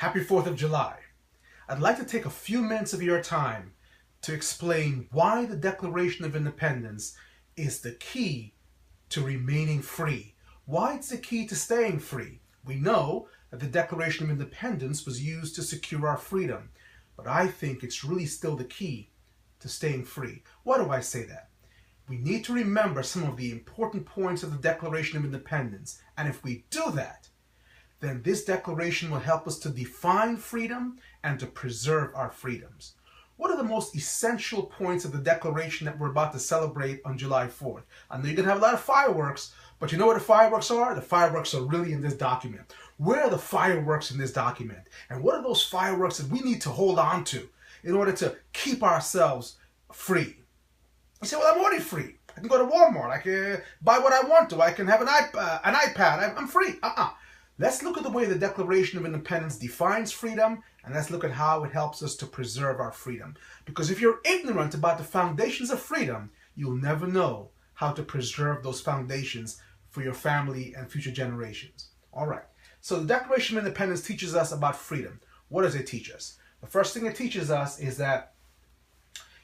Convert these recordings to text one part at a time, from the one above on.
Happy 4th of July. I'd like to take a few minutes of your time to explain why the Declaration of Independence is the key to remaining free. Why it's the key to staying free. We know that the Declaration of Independence was used to secure our freedom, but I think it's really still the key to staying free. Why do I say that? We need to remember some of the important points of the Declaration of Independence, and if we do that, then this declaration will help us to define freedom and to preserve our freedoms. What are the most essential points of the declaration that we're about to celebrate on July 4th? I know you're going to have a lot of fireworks, but you know where the fireworks are? The fireworks are really in this document. Where are the fireworks in this document? And what are those fireworks that we need to hold on to in order to keep ourselves free? You say, well, I'm already free. I can go to Walmart. I can buy what I want to. I can have an iPad. I'm free. Let's look at the way the Declaration of Independence defines freedom, and let's look at how it helps us to preserve our freedom. Because if you're ignorant about the foundations of freedom, you'll never know how to preserve those foundations for your family and future generations. All right. So the Declaration of Independence teaches us about freedom. What does it teach us? The first thing it teaches us is that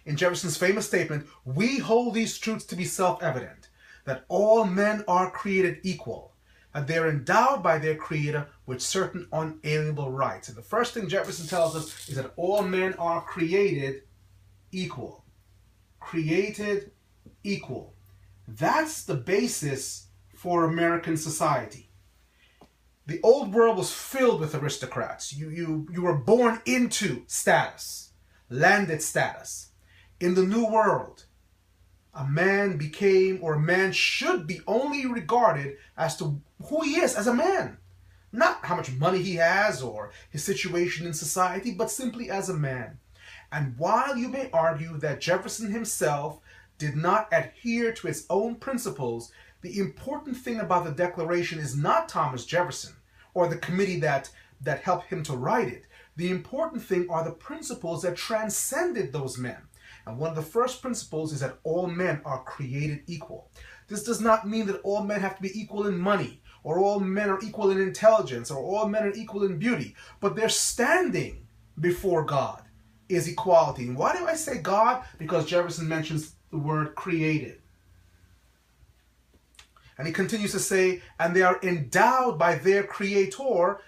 in Jefferson's famous statement, we hold these truths to be self-evident, that all men are created equal, and they're endowed by their Creator with certain unalienable rights. And the first thing Jefferson tells us is that all men are created equal. Created equal. That's the basis for American society. The old world was filled with aristocrats. You were born into status, landed status. In the New World, a man became, or a man should be, only regarded as to who he is as a man. Not how much money he has or his situation in society, but simply as a man. And while you may argue that Jefferson himself did not adhere to his own principles, the important thing about the Declaration is not Thomas Jefferson or the committee that helped him to write it. The important thing are the principles that transcended those men. And one of the first principles is that all men are created equal. This does not mean that all men have to be equal in money, or all men are equal in intelligence, or all men are equal in beauty, but their standing before God is equality. And why do I say God? Because Jefferson mentions the word created. And he continues to say, and they are endowed by their creator,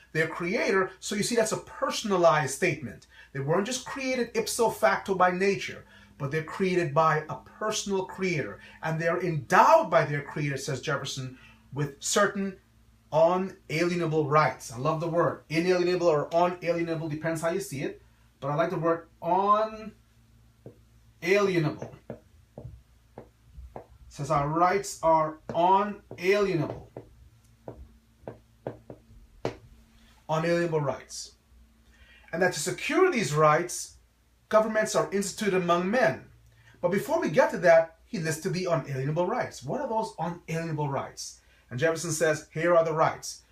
so you see that's a personalized statement. They weren't just created ipso facto by nature, but they're created by a personal creator. And they're endowed by their creator, says Jefferson, with certain unalienable rights. I love the word. Inalienable or unalienable, depends how you see it. But I like the word unalienable. It says our rights are unalienable. Unalienable rights. And that to secure these rights, governments are instituted among men. But before we get to that, he listed the unalienable rights. What are those unalienable rights? And Jefferson says, here are the rights.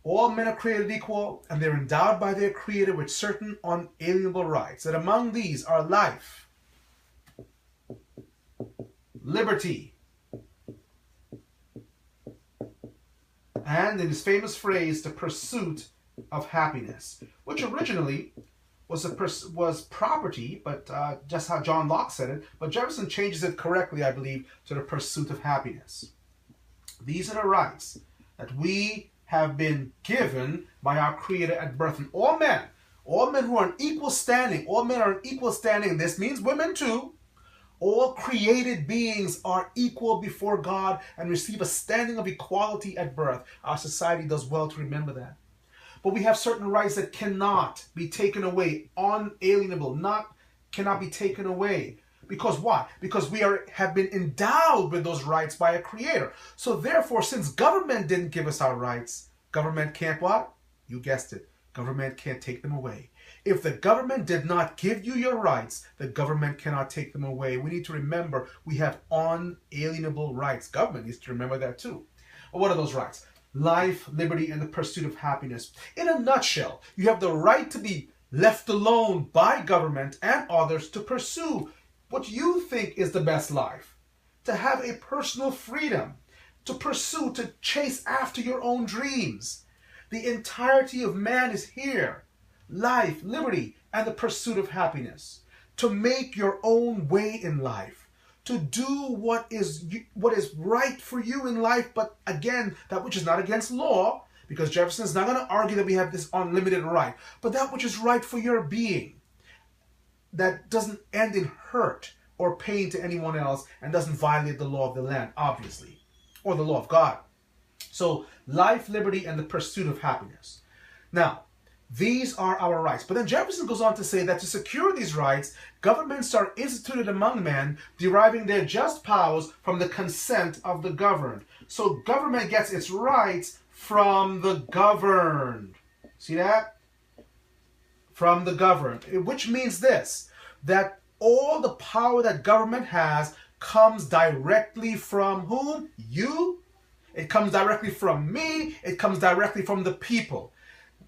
All men are created equal, and they're endowed by their Creator with certain unalienable rights. That among these are life, liberty, and in his famous phrase, the pursuit of happiness, which originally was property, but just how John Locke said it, but Jefferson changes it correctly, I believe, to the pursuit of happiness. These are the rights that we have been given by our Creator at birth. And all men who are in equal standing, all men are in equal standing, and this means women too. All created beings are equal before God and receive a standing of equality at birth. Our society does well to remember that. But we have certain rights that cannot be taken away, unalienable, cannot be taken away. Because why? Because we have been endowed with those rights by a Creator. So therefore, since government didn't give us our rights, government can't what? You guessed it. Government can't take them away. If the government did not give you your rights, the government cannot take them away. We need to remember we have unalienable rights. Government needs to remember that too. Well, what are those rights? Life, liberty, and the pursuit of happiness. In a nutshell, you have the right to be left alone by government and others to pursue what you think is the best life. To have a personal freedom, to pursue, to chase after your own dreams. The entirety of man is here. Life, liberty, and the pursuit of happiness. To make your own way in life. To do what is right for you in life, but again, that which is not against law, because Jefferson is not going to argue that we have this unlimited right, but that which is right for your being, that doesn't end in hurt or pain to anyone else and doesn't violate the law of the land, obviously, or the law of God. So, life, liberty, and the pursuit of happiness. Now, these are our rights. But then Jefferson goes on to say that to secure these rights, governments are instituted among men, deriving their just powers from the consent of the governed. So government gets its rights from the governed. See that? From the governed. Which means this, that all the power that government has comes directly from whom? You. It comes directly from me. It comes directly from the people.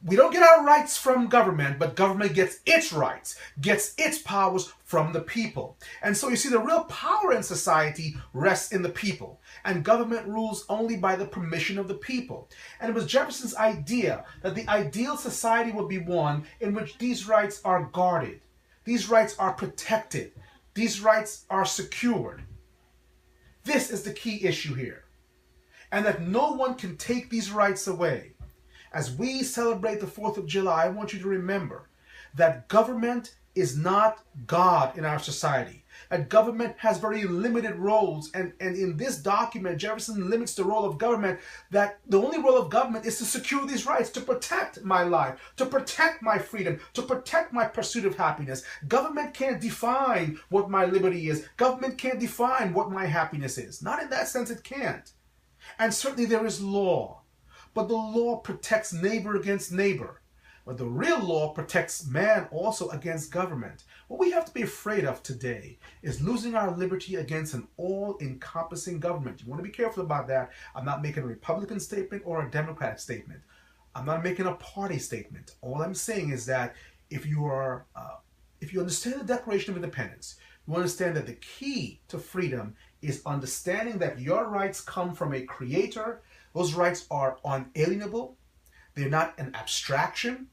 We don't get our rights from government, but government gets its rights, gets its powers from the people. And so you see, the real power in society rests in the people, and government rules only by the permission of the people. And it was Jefferson's idea that the ideal society would be one in which these rights are guarded, these rights are protected, these rights are secured. This is the key issue here, and that no one can take these rights away. As we celebrate the 4th of July, I want you to remember that government is not God in our society. That government has very limited roles. And in this document, Jefferson limits the role of government, that the only role of government is to secure these rights, to protect my life, to protect my freedom, to protect my pursuit of happiness. Government can't define what my liberty is. Government can't define what my happiness is. Not in that sense, it can't. And certainly there is law. But the law protects neighbor against neighbor. But the real law protects man also against government. What we have to be afraid of today is losing our liberty against an all-encompassing government. You want to be careful about that. I'm not making a Republican statement or a Democratic statement. I'm not making a party statement. All I'm saying is that if you understand the Declaration of Independence, you understand that the key to freedom is understanding that your rights come from a creator. Those rights are unalienable. They're not an abstraction.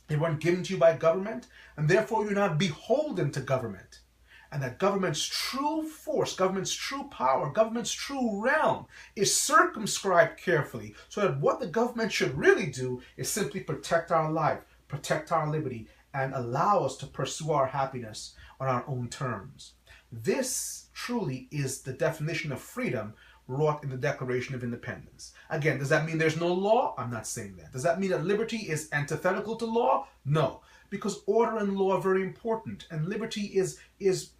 They weren't given to you by government, and therefore you're not beholden to government. And that government's true force, government's true power, government's true realm is circumscribed carefully, so that what the government should really do is simply protect our life, protect our liberty, and allow us to pursue our happiness on our own terms. This truly is the definition of freedom wrought in the Declaration of Independence. Again, does that mean there's no law? I'm not saying that. Does that mean that liberty is antithetical to law? No, because order and law are very important, and liberty is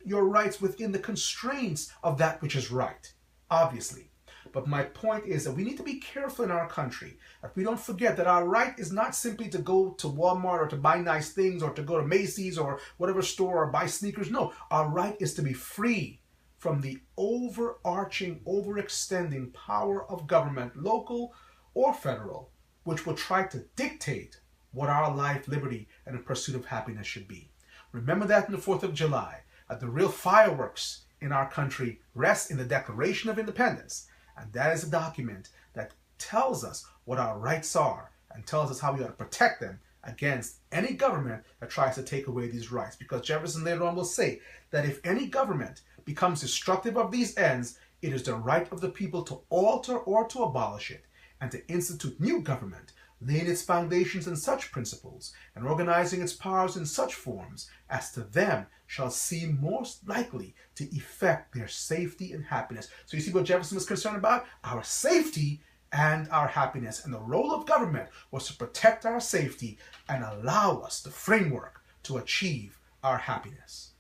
your rights within the constraints of that which is right, obviously. But my point is that we need to be careful in our country, that we don't forget that our right is not simply to go to Walmart or to buy nice things or to go to Macy's or whatever store or buy sneakers. No, our right is to be free from the overarching, overextending power of government, local or federal, which will try to dictate what our life, liberty, and the pursuit of happiness should be. Remember that on the 4th of July, that the real fireworks in our country rest in the Declaration of Independence, and that is a document that tells us what our rights are and tells us how we ought to protect them against any government that tries to take away these rights. Because Jefferson later on will say that if any government becomes destructive of these ends, it is the right of the people to alter or to abolish it, and to institute new government, laying its foundations in such principles, and organizing its powers in such forms, as to them shall seem most likely to effect their safety and happiness. So you see what Jefferson was concerned about? Our safety and our happiness. And the role of government was to protect our safety and allow us the framework to achieve our happiness.